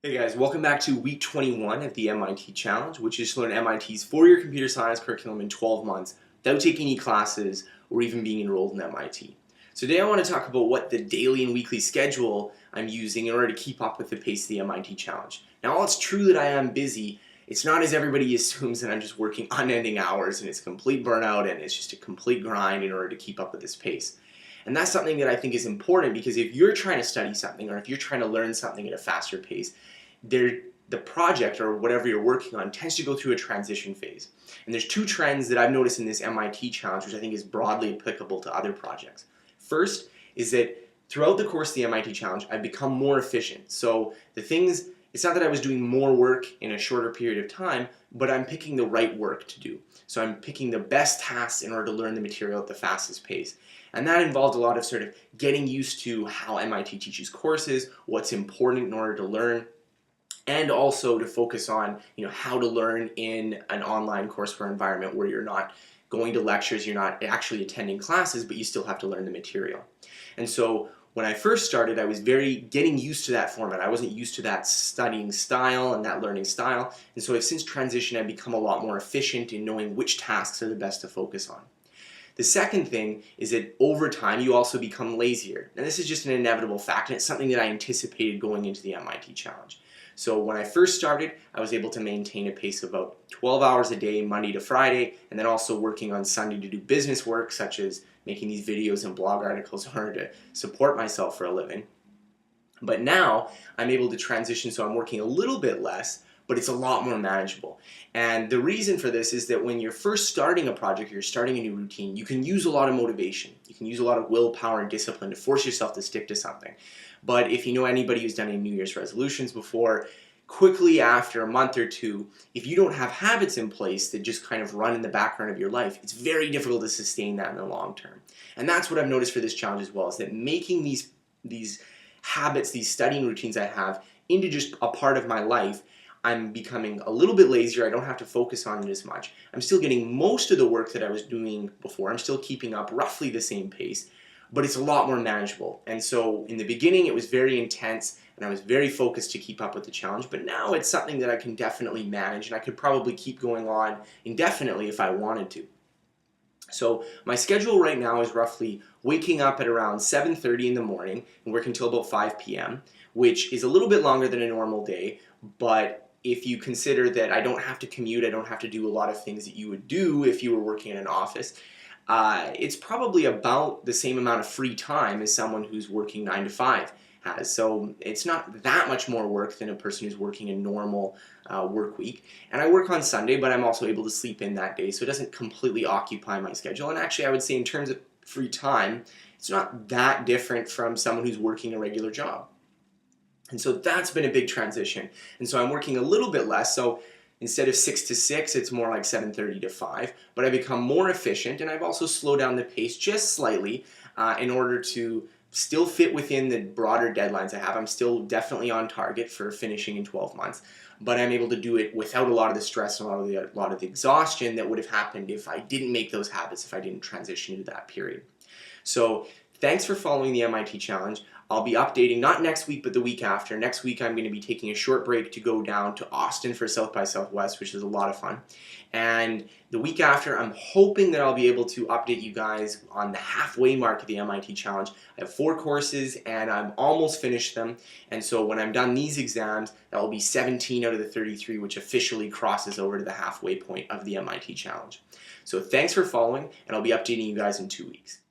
Hey guys, welcome back to week 21 of the MIT Challenge, which is to learn MIT's four-year computer science curriculum in 12 months without taking any classes or even being enrolled in MIT. So today I want to talk about what the daily and weekly schedule I'm using in order to keep up with the pace of the MIT Challenge. Now, while it's true that I am busy, it's not as everybody assumes that I'm just working unending hours and it's complete burnout and it's just a complete grind in order to keep up with this pace. And that's something that I think is important because if you're trying to study something or if you're trying to learn something at a faster pace, the project or whatever you're working on tends to go through a transition phase. And there's two trends that I've noticed in this MIT challenge, which I think is broadly applicable to other projects. First is that throughout the course of the MIT challenge, I've become more efficient. So it's not that I was doing more work in a shorter period of time, but I'm picking the right work to do. So I'm picking the best tasks in order to learn the material at the fastest pace. And that involved a lot of sort of getting used to how MIT teaches courses, what's important in order to learn, and also to focus on how to learn in an online courseware environment where you're not going to lectures, you're not actually attending classes, but you still have to learn the material. And so when I first started, I was getting used to that format. I wasn't used to that studying style and that learning style. And so I've since transitioned, I've become a lot more efficient in knowing which tasks are the best to focus on. The second thing is that over time you also become lazier. And this is just an inevitable fact, and it's something that I anticipated going into the MIT challenge. So when I first started, I was able to maintain a pace of about 12 hours a day, Monday to Friday, and then also working on Sunday to do business work, such as making these videos and blog articles in order to support myself for a living. But now I'm able to transition, so I'm working a little bit less, but it's a lot more manageable. And the reason for this is that when you're first starting a project, you're starting a new routine, you can use a lot of motivation. You can use a lot of willpower and discipline to force yourself to stick to something. But if you know anybody who's done any New Year's resolutions before, quickly after a month or two, if you don't have habits in place that just kind of run in the background of your life, it's very difficult to sustain that in the long term. And that's what I've noticed for this challenge as well, is that making these habits, these studying routines I have, into just a part of my life, I'm becoming a little bit lazier. I don't have to focus on it as much. I'm still getting most of the work that I was doing before. I'm still keeping up roughly the same pace, but it's a lot more manageable. And so in the beginning, it was very intense, and I was very focused to keep up with the challenge, but now it's something that I can definitely manage, and I could probably keep going on indefinitely if I wanted to. So my schedule right now is roughly waking up at around 7:30 in the morning and working until about 5 p.m., which is a little bit longer than a normal day, but if you consider that I don't have to commute, I don't have to do a lot of things that you would do if you were working in an office, it's probably about the same amount of free time as someone who's working 9 to 5 has. So it's not that much more work than a person who's working a normal work week. And I work on Sunday, but I'm also able to sleep in that day, so it doesn't completely occupy my schedule. And actually, I would say in terms of free time, it's not that different from someone who's working a regular job. And so that's been a big transition. And so I'm working a little bit less. So instead of 6 to 6, it's more like 7:30 to 5. But I've become more efficient, and I've also slowed down the pace just slightly in order to still fit within the broader deadlines I have. I'm still definitely on target for finishing in 12 months, but I'm able to do it without a lot of the stress and a lot of the exhaustion that would have happened if I didn't make those habits, if I didn't transition into that period. So thanks for following the MIT Challenge. I'll be updating not next week, but the week after. Next week, I'm going to be taking a short break to go down to Austin for South by Southwest, which is a lot of fun. And the week after, I'm hoping that I'll be able to update you guys on the halfway mark of the MIT Challenge. I have 4 courses, and I'm almost finished them. And so when I'm done these exams, that will be 17 out of the 33, which officially crosses over to the halfway point of the MIT Challenge. So thanks for following, and I'll be updating you guys in 2 weeks.